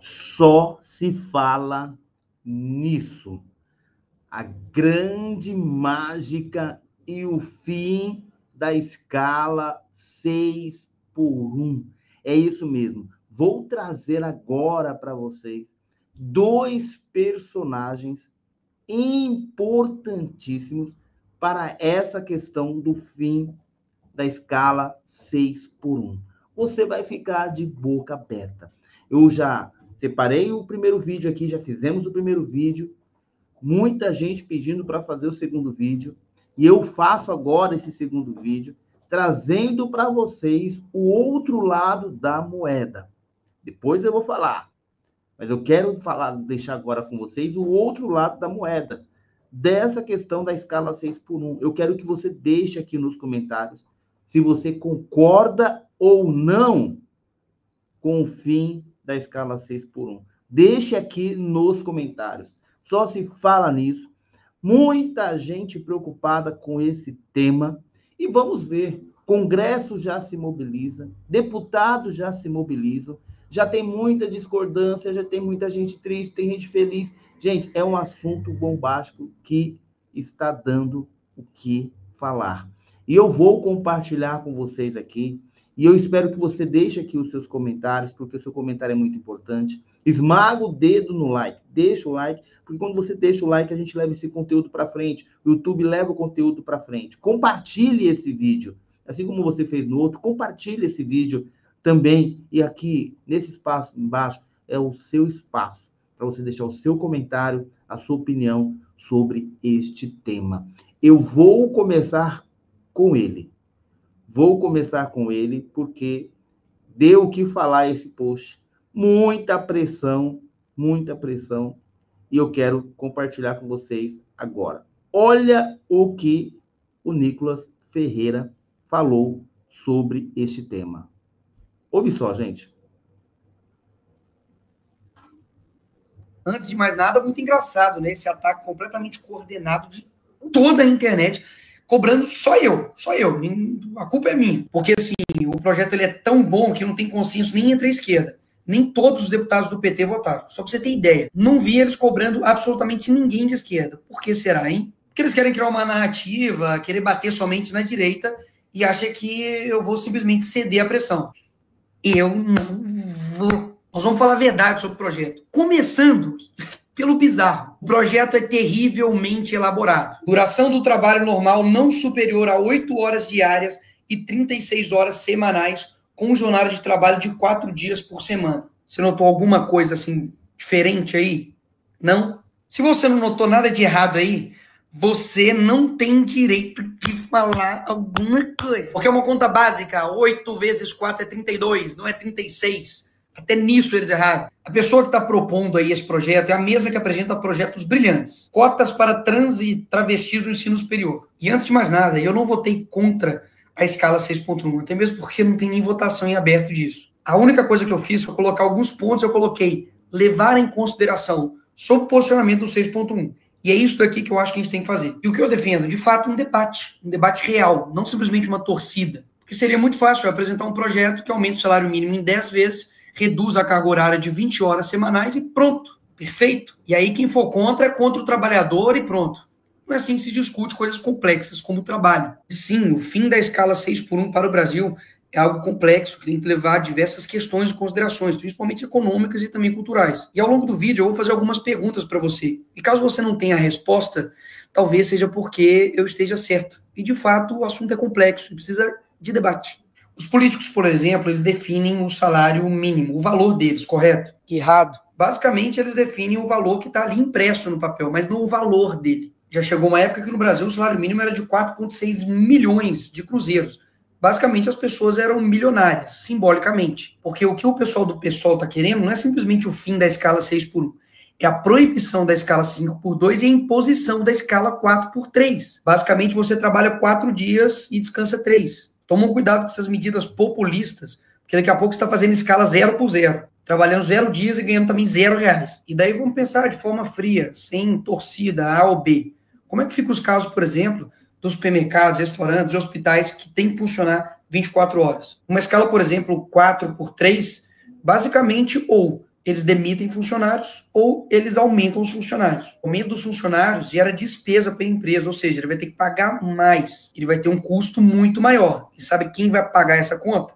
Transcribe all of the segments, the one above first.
Só se fala nisso. A grande mágica e o fim da escala 6x1. É isso mesmo. Vou trazer agora para vocês dois personagens importantíssimos para essa questão do fim da escala 6x1. Você vai ficar de boca aberta. Eu já separei o primeiro vídeo aqui, já fizemos o primeiro vídeo. Muita gente pedindo para fazer o segundo vídeo. E eu faço agora esse segundo vídeo, trazendo para vocês o outro lado da moeda. Depois eu vou falar. Mas eu quero deixar agora com vocês o outro lado da moeda. Dessa questão da escala 6x1. Eu quero que você deixe aqui nos comentários se você concorda ou não com o fim da escala 6x1. Deixe aqui nos comentários. Só se fala nisso. Muita gente preocupada com esse tema. E vamos ver, Congresso já se mobiliza, deputados já se mobilizam, já tem muita discordância, já tem muita gente triste, tem gente feliz. Gente, é um assunto bombástico que está dando o que falar. E eu vou compartilhar com vocês aqui, e eu espero que você deixe aqui os seus comentários, porque o seu comentário é muito importante. Esmaga o dedo no like, deixa o like, porque quando você deixa o like, a gente leva esse conteúdo para frente, o YouTube leva o conteúdo para frente. Compartilhe esse vídeo, assim como você fez no outro, compartilhe esse vídeo também, e aqui, nesse espaço embaixo, é o seu espaço, para você deixar o seu comentário, a sua opinião sobre este tema. Eu vou começar com ele. Vou começar com ele, porque deu o que falar esse post. Muita pressão, e eu quero compartilhar com vocês agora. Olha o que o Nicolas Ferreira falou sobre este tema. Ouve só, gente. Antes de mais nada, muito engraçado, né? Esse ataque completamente coordenado de toda a internet, cobrando só eu. A culpa é minha. Porque, assim, o projeto ele é tão bom que não tem consenso nem entre a esquerda. Nem todos os deputados do PT votaram. Só pra você ter ideia. Não vi eles cobrando absolutamente ninguém de esquerda. Por que será, hein? Porque eles querem criar uma narrativa, querer bater somente na direita e acha que eu vou simplesmente ceder à pressão. Eu não vou. Nós vamos falar a verdade sobre o projeto. Começando pelo bizarro. O projeto é terrivelmente elaborado. Duração do trabalho normal não superior a 8 horas diárias e 36 horas semanais, com jornada de trabalho de 4 dias por semana. Você notou alguma coisa assim diferente aí? Não? Se você não notou nada de errado aí, você não tem direito de falar alguma coisa. Porque é uma conta básica, 8 vezes 4 é 32, não é 36. Até nisso eles erraram. A pessoa que está propondo aí esse projeto é a mesma que apresenta projetos brilhantes. Cotas para trans e travestis no ensino superior. E antes de mais nada, eu não votei contra a escala 6.1, até mesmo porque não tem nem votação em aberto disso. A única coisa que eu fiz foi colocar alguns pontos, eu coloquei levar em consideração sobre o posicionamento do 6.1. E é isso daqui que eu acho que a gente tem que fazer. E o que eu defendo? De fato, um debate real, não simplesmente uma torcida. Porque seria muito fácil eu apresentar um projeto que aumenta o salário mínimo em 10 vezes, reduz a carga horária de 20 horas semanais e pronto, perfeito. E aí quem for contra é contra o trabalhador e pronto. Não é assim que se discute coisas complexas como o trabalho. Sim, o fim da escala 6x1 para o Brasil é algo complexo, que tem que levar diversas questões e considerações, principalmente econômicas e também culturais. E ao longo do vídeo eu vou fazer algumas perguntas para você. E caso você não tenha a resposta, talvez seja porque eu esteja certo. E de fato o assunto é complexo e precisa de debate. Os políticos, por exemplo, eles definem o salário mínimo, o valor deles, correto? Errado. Basicamente, eles definem o valor que está ali impresso no papel, mas não o valor dele. Já chegou uma época que no Brasil o salário mínimo era de 4,6 milhões de cruzeiros. Basicamente, as pessoas eram milionárias, simbolicamente. Porque o que o pessoal do PSOL está querendo não é simplesmente o fim da escala 6x1. É a proibição da escala 5x2 e a imposição da escala 4x3. Basicamente, você trabalha 4 dias e descansa 3. Tomam cuidado com essas medidas populistas, porque daqui a pouco você está fazendo escala 0x0, trabalhando 0 dias e ganhando também R$0. E daí vamos pensar de forma fria, sem torcida A ou B. Como é que ficam os casos, por exemplo, dos supermercados, restaurantes, hospitais que tem que funcionar 24 horas? Uma escala, por exemplo, 4x3, basicamente, ou eles demitem funcionários ou eles aumentam os funcionários. O aumento dos funcionários gera despesa para a empresa, ou seja, ele vai ter que pagar mais, ele vai ter um custo muito maior. E sabe quem vai pagar essa conta?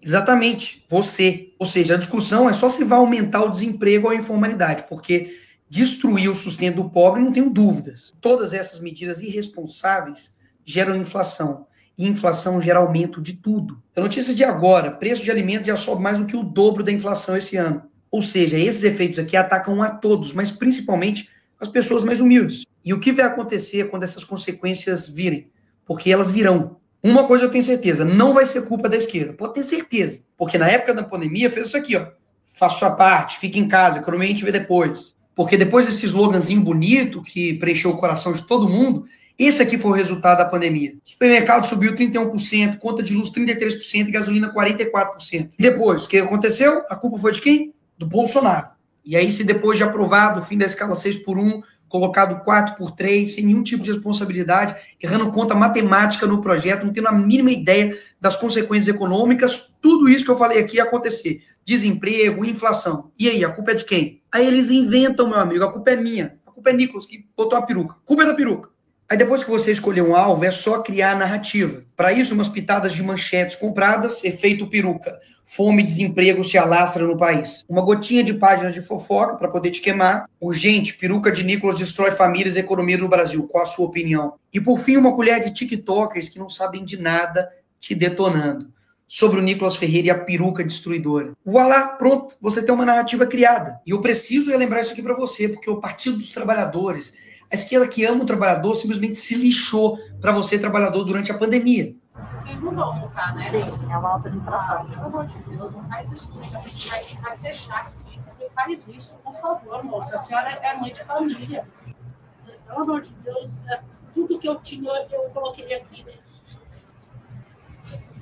Exatamente, você. Ou seja, a discussão é só se vai aumentar o desemprego ou a informalidade, porque destruir o sustento do pobre, não tenho dúvidas. Todas essas medidas irresponsáveis geram inflação. E inflação gera aumento de tudo. A notícia de agora, preço de alimentos já sobe mais do que o dobro da inflação esse ano. Ou seja, esses efeitos aqui atacam a todos, mas principalmente as pessoas mais humildes. E o que vai acontecer quando essas consequências virem? Porque elas virão. Uma coisa eu tenho certeza, não vai ser culpa da esquerda. Pode ter certeza. Porque na época da pandemia fez isso aqui, ó. Faça sua parte, fique em casa, economia a gente vê depois. Porque depois desse sloganzinho bonito que preencheu o coração de todo mundo, esse aqui foi o resultado da pandemia. O supermercado subiu 31%, conta de luz 33% e gasolina 44%. E depois, o que aconteceu? A culpa foi de quem? Do Bolsonaro. E aí, se depois de aprovado o fim da escala 6x1, colocado 4x3, sem nenhum tipo de responsabilidade, errando conta matemática no projeto, não tendo a mínima ideia das consequências econômicas, tudo isso que eu falei aqui ia acontecer. Desemprego, inflação. E aí, a culpa é de quem? Aí eles inventam, meu amigo, a culpa é minha. A culpa é Nicolas, que botou a peruca. A culpa é da peruca. Aí depois que você escolher um alvo, é só criar a narrativa. Para isso, umas pitadas de manchetes compradas, efeito peruca. Fome e desemprego se alastra no país. Uma gotinha de páginas de fofoca para poder te queimar. Urgente, peruca de Nicolas destrói famílias e economia no Brasil. Qual a sua opinião? E por fim, uma colher de tiktokers que não sabem de nada te detonando. Sobre o Nicolas Ferreira e a peruca destruidora. Voilá, pronto, você tem uma narrativa criada. E eu preciso lembrar isso aqui para você, porque o Partido dos Trabalhadores, a esquerda que ama o trabalhador, simplesmente se lixou para você, trabalhador, durante a pandemia. Vocês não vão multar, né? Sim, é uma alta de inflação. Pelo amor de Deus, não faz isso comigo. A gente vai fechar aqui. Não faz isso, por favor, moça. A senhora é mãe de família. Pelo amor de Deus, tudo que eu tinha, eu coloquei aqui.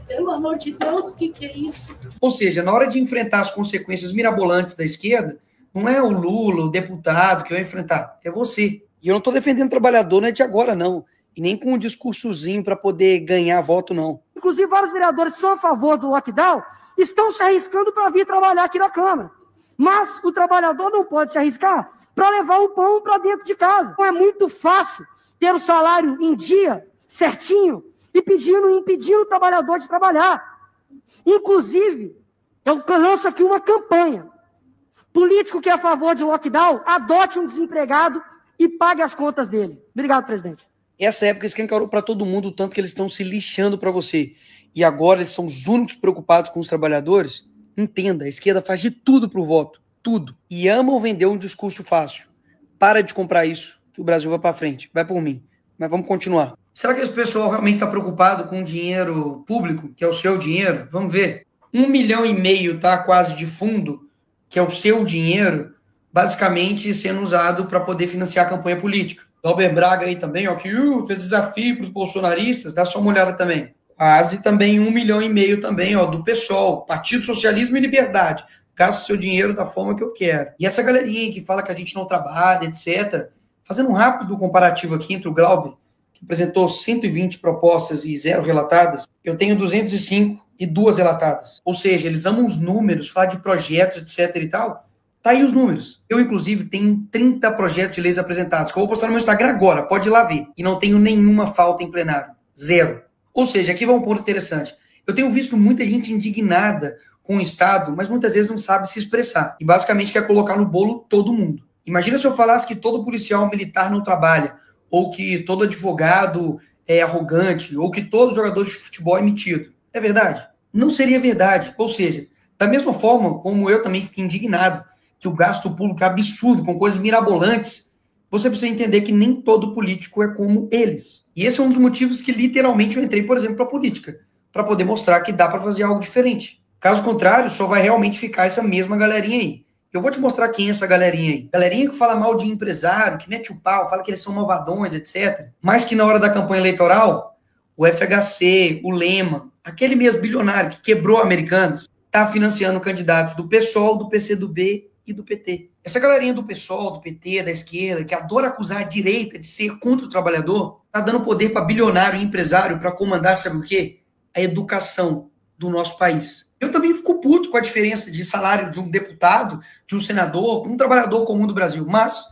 Pelo amor de Deus, o que é isso? Ou seja, na hora de enfrentar as consequências mirabolantes da esquerda, não é o Lula, o deputado que vai enfrentar, é você. E eu não estou defendendo o trabalhador, não é de agora, não. E nem com um discursozinho para poder ganhar voto, não. Inclusive, vários vereadores que são a favor do lockdown estão se arriscando para vir trabalhar aqui na Câmara. Mas o trabalhador não pode se arriscar para levar o pão para dentro de casa. Então é muito fácil ter o salário em dia, certinho, e impedindo o trabalhador de trabalhar. Inclusive, eu lanço aqui uma campanha. Político que é a favor de lockdown, adote um desempregado e pague as contas dele. Obrigado, presidente. Essa época escancarou para todo mundo o tanto que eles estão se lixando para você. E agora eles são os únicos preocupados com os trabalhadores. Entenda, a esquerda faz de tudo pro voto. Tudo. E amam vender um discurso fácil. Para de comprar isso, que o Brasil vai para frente. Vai por mim. Mas vamos continuar. Será que esse pessoal realmente está preocupado com o dinheiro público, que é o seu dinheiro? Vamos ver. 1,5 milhão, tá, quase, de fundo, que é o seu dinheiro, basicamente sendo usado para poder financiar a campanha política. Glauber Braga aí também, ó, que fez desafio para os bolsonaristas, dá só uma olhada também. Quase também 1,5 milhão também, ó, do PSOL, Partido Socialismo e Liberdade. Gasto seu dinheiro da forma que eu quero. E essa galerinha que fala que a gente não trabalha, etc., fazendo um rápido comparativo aqui entre o Glauber, que apresentou 120 propostas e 0 relatadas, eu tenho 205 e 2 relatadas. Ou seja, eles amam os números, falar de projetos, etc. e tal. Tá aí os números. Eu, inclusive, tenho 30 projetos de leis apresentados, que eu vou postar no meu Instagram agora, pode ir lá ver. E não tenho nenhuma falta em plenário. 0. Ou seja, aqui vai um ponto interessante. Eu tenho visto muita gente indignada com o Estado, mas muitas vezes não sabe se expressar. E basicamente quer colocar no bolo todo mundo. Imagina se eu falasse que todo policial militar não trabalha, ou que todo advogado é arrogante, ou que todo jogador de futebol é metido. É verdade? Não seria verdade. Ou seja, da mesma forma como eu também fiquei indignado que o gasto público é absurdo, com coisas mirabolantes, você precisa entender que nem todo político é como eles. E esse é um dos motivos que literalmente eu entrei, por exemplo, para a política, para poder mostrar que dá para fazer algo diferente. Caso contrário, só vai realmente ficar essa mesma galerinha aí. Eu vou te mostrar quem é essa galerinha aí. Galerinha que fala mal de empresário, que mete o pau, fala que eles são malvadões, etc. Mas que na hora da campanha eleitoral, o FHC, o Lema, aquele mesmo bilionário que quebrou Americanas, está financiando candidatos do PSOL, do PCdoB e do PT. Essa galerinha do PSOL, do PT, da esquerda, que adora acusar a direita de ser contra o trabalhador, está dando poder para bilionário e empresário para comandar, sabe o quê? A educação do nosso país. Eu também fico puto com a diferença de salário de um deputado, de um senador, um trabalhador comum do Brasil. Mas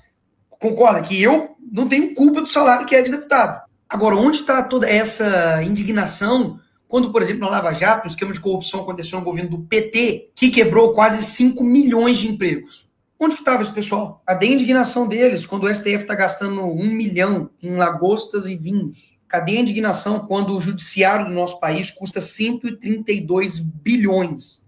concorda que eu não tenho culpa do salário que é de deputado. Agora, onde está toda essa indignação quando, por exemplo, na Lava Jato, o esquema de corrupção aconteceu no governo do PT, que quebrou quase 5 milhões de empregos? Onde que estava esse pessoal? Cadê a indignação deles quando o STF está gastando 1 milhão em lagostas e vinhos? Cadê a indignação quando o judiciário do nosso país custa 132 bilhões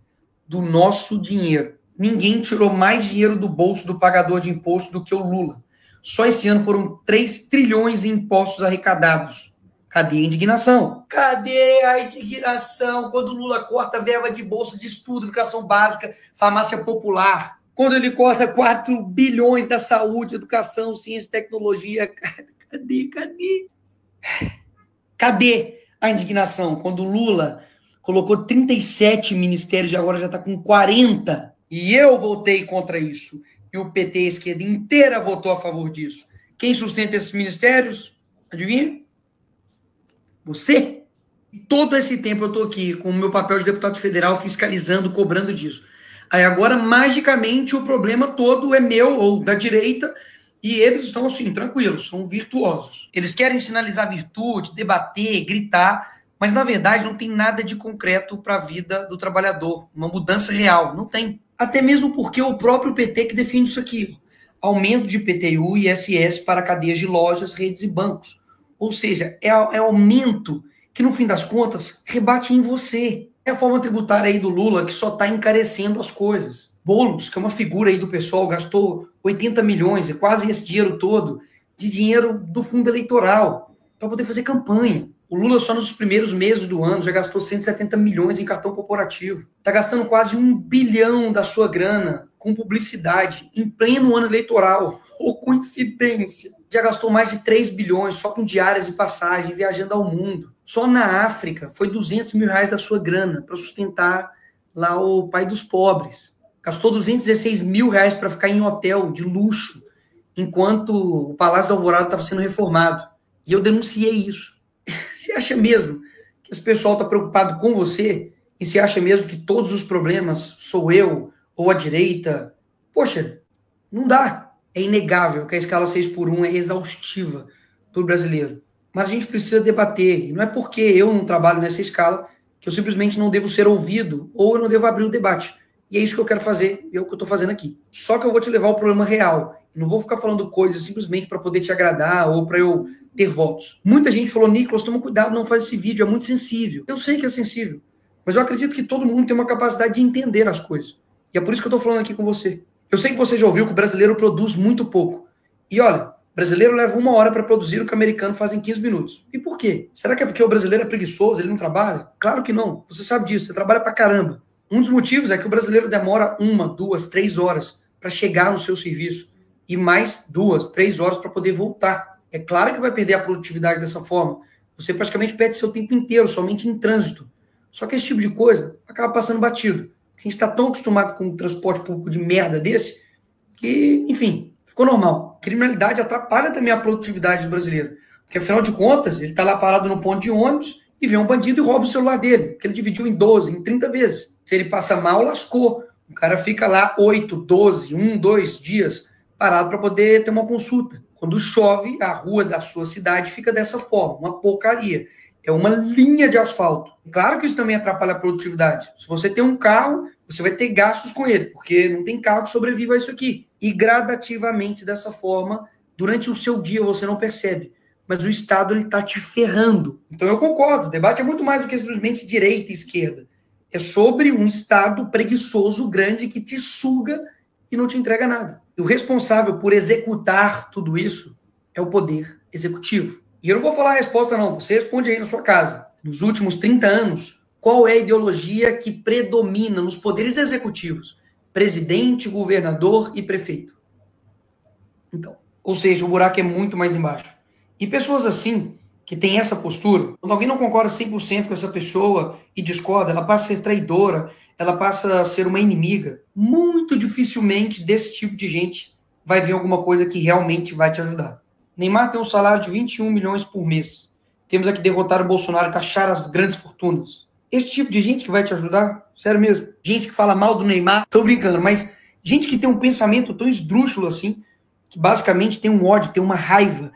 do nosso dinheiro? Ninguém tirou mais dinheiro do bolso do pagador de imposto do que o Lula. Só esse ano foram 3 trilhões em impostos arrecadados. Cadê a indignação? Cadê a indignação quando o Lula corta verba de bolsa de estudo, educação básica, farmácia popular? Quando ele corta 4 bilhões da saúde, educação, ciência e tecnologia? Cadê a indignação quando o Lula colocou 37 ministérios e agora já está com 40? E eu votei contra isso. E o PT, a esquerda inteira, votou a favor disso. Quem sustenta esses ministérios? Adivinha? Você. Todo esse tempo eu estou aqui com o meu papel de deputado federal fiscalizando, cobrando disso. Aí agora, magicamente, o problema todo é meu ou da direita e eles estão assim, tranquilos, são virtuosos. Eles querem sinalizar virtude, debater, gritar, mas na verdade não tem nada de concreto para a vida do trabalhador, uma mudança real, não tem. Até mesmo porque o próprio PT que defende isso aqui. Aumento de IPTU e ISS para cadeias de lojas, redes e bancos. Ou seja, é aumento que, no fim das contas, rebate em você. É a forma tributária aí do Lula que só está encarecendo as coisas. Boulos, que é uma figura aí do pessoal, gastou 80 milhões, é quase esse dinheiro todo, de dinheiro do fundo eleitoral, para poder fazer campanha. O Lula, só nos primeiros meses do ano, já gastou 170 milhões em cartão corporativo. Está gastando quase 1 bilhão da sua grana com publicidade, em pleno ano eleitoral. Ô, coincidência! Já gastou mais de 3 bilhões só com diárias e passagem, viajando ao mundo. Só na África, foi 200 mil reais da sua grana para sustentar lá o pai dos pobres. Gastou 216 mil reais para ficar em hotel de luxo, enquanto o Palácio da Alvorada estava sendo reformado. E eu denunciei isso. Você acha mesmo que esse pessoal está preocupado com você? E você acha mesmo que todos os problemas sou eu ou a direita? Poxa, não dá. É inegável que a escala 6x1 é exaustiva para o brasileiro. Mas a gente precisa debater. E não é porque eu não trabalho nessa escala que eu simplesmente não devo ser ouvido ou eu não devo abrir o debate. E é isso que eu quero fazer e é o que eu estou fazendo aqui. Só que eu vou te levar ao problema real. Eu não vou ficar falando coisas simplesmente para poder te agradar ou para eu ter votos. Muita gente falou, Nicolas, toma cuidado, não faz esse vídeo, é muito sensível. Eu sei que é sensível, mas eu acredito que todo mundo tem uma capacidade de entender as coisas. E é por isso que eu estou falando aqui com você. Eu sei que você já ouviu que o brasileiro produz muito pouco. E olha, o brasileiro leva 1 hora para produzir o que o americano faz em 15 minutos. E por quê? Será que é porque o brasileiro é preguiçoso, ele não trabalha? Claro que não. Você sabe disso, você trabalha pra caramba. Um dos motivos é que o brasileiro demora 1, 2, 3 horas para chegar no seu serviço e mais 2, 3 horas para poder voltar. É claro que vai perder a produtividade dessa forma. Você praticamente perde seu tempo inteiro somente em trânsito. Só que esse tipo de coisa acaba passando batido. A gente está tão acostumado com um transporte público de merda desse que, enfim, ficou normal. Criminalidade atrapalha também a produtividade do brasileiro. Porque, afinal de contas, ele está lá parado no ponto de ônibus e vê um bandido e rouba o celular dele, que ele dividiu em 12, em 30 vezes. Se ele passa mal, lascou. O cara fica lá 8, 12, 1, 2 dias parado para poder ter uma consulta. Quando chove, a rua da sua cidade fica dessa forma, uma porcaria. É uma linha de asfalto. Claro que isso também atrapalha a produtividade. Se você tem um carro, você vai ter gastos com ele, porque não tem carro que sobreviva a isso aqui. E gradativamente, dessa forma, durante o seu dia você não percebe. Mas o Estado está te ferrando. Então eu concordo, o debate é muito mais do que simplesmente direita e esquerda. É sobre um Estado preguiçoso, grande, que te suga e não te entrega nada. E o responsável por executar tudo isso é o poder executivo. E eu não vou falar a resposta, não. Você responde aí na sua casa. Nos últimos 30 anos, qual é a ideologia que predomina nos poderes executivos? Presidente, governador e prefeito. Então, ou seja, o buraco é muito mais embaixo. E pessoas assim, que têm essa postura, quando alguém não concorda 100% com essa pessoa e discorda, ela passa a ser traidora, ela passa a ser uma inimiga. Muito dificilmente desse tipo de gente vai ver alguma coisa que realmente vai te ajudar. Neymar tem um salário de 21 milhões por mês. Temos que derrotar o Bolsonaro e taxar as grandes fortunas. Esse tipo de gente que vai te ajudar, sério mesmo. Gente que fala mal do Neymar, tô brincando, mas gente que tem um pensamento tão esdrúxulo assim, que basicamente tem um ódio, tem uma raiva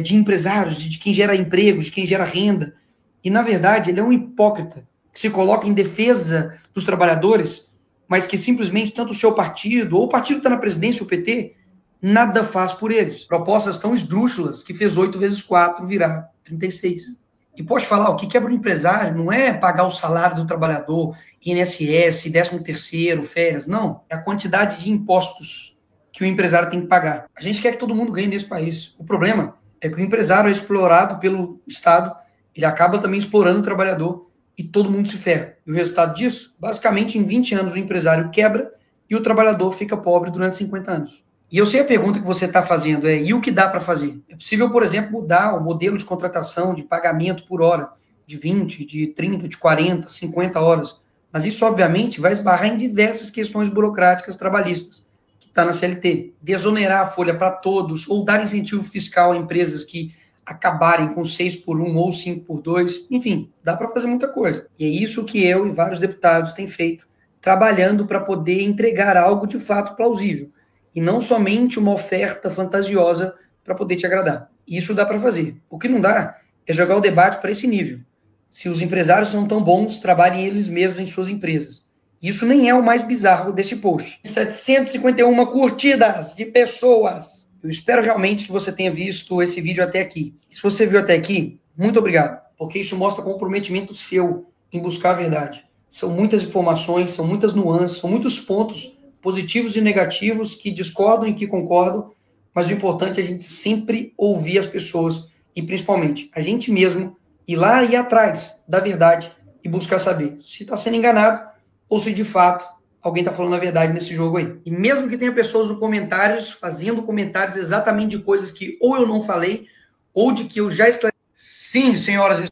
de empresários, de quem gera emprego, de quem gera renda. E, na verdade, ele é um hipócrita que se coloca em defesa dos trabalhadores, mas que simplesmente tanto o seu partido, ou o partido que está na presidência, o PT, nada faz por eles. Propostas tão esdrúxulas que fez 8 vezes 4 virar 36. E pode falar, o que quebra o empresário não é pagar o salário do trabalhador, INSS, 13º, férias, não. É a quantidade de impostos que o empresário tem que pagar. A gente quer que todo mundo ganhe nesse país. O problema é que o empresário é explorado pelo Estado, ele acaba também explorando o trabalhador e todo mundo se ferra. E o resultado disso, basicamente, em 20 anos o empresário quebra e o trabalhador fica pobre durante 50 anos. E eu sei a pergunta que você está fazendo e o que dá para fazer? É possível, por exemplo, mudar o modelo de contratação, de pagamento por hora, de 20, de 30, de 40, 50 horas. Mas isso, obviamente, vai esbarrar em diversas questões burocráticas trabalhistas, que está na CLT. Desonerar a folha para todos, ou dar incentivo fiscal a empresas que acabarem com 6x1 ou 5x2. Enfim, dá para fazer muita coisa. E é isso que eu e vários deputados têm feito, trabalhando para poder entregar algo de fato plausível. E não somente uma oferta fantasiosa para poder te agradar. Isso dá para fazer. O que não dá é jogar o debate para esse nível. Se os empresários são tão bons, trabalhem eles mesmos em suas empresas. Isso nem é o mais bizarro desse post. 751 curtidas de pessoas. Eu espero realmente que você tenha visto esse vídeo até aqui. Se você viu até aqui, muito obrigado, porque isso mostra comprometimento seu em buscar a verdade. São muitas informações, são muitas nuances, são muitos pontos positivos e negativos, que discordam e que concordam, mas o importante é a gente sempre ouvir as pessoas e, principalmente, a gente mesmo ir lá e ir atrás da verdade e buscar saber se está sendo enganado ou se, de fato, alguém está falando a verdade nesse jogo aí. E mesmo que tenha pessoas nos comentários fazendo comentários exatamente de coisas que ou eu não falei ou de que eu já esclareci. Sim, senhoras e...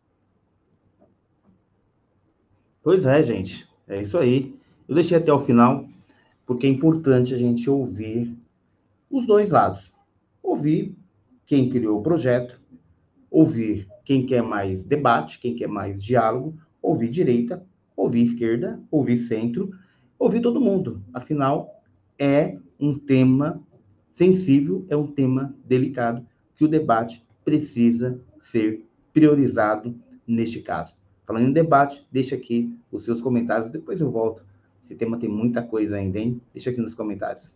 Pois é, gente. É isso aí. Eu deixei até o final, porque é importante a gente ouvir os dois lados. Ouvir quem criou o projeto, ouvir quem quer mais debate, quem quer mais diálogo, ouvir direita, ouvir esquerda, ouvir centro, ouvir todo mundo. Afinal, é um tema sensível, é um tema delicado, que o debate precisa ser priorizado neste caso. Falando em debate, deixa aqui os seus comentários, depois eu volto. Esse tema tem muita coisa ainda, hein? Deixa aqui nos comentários.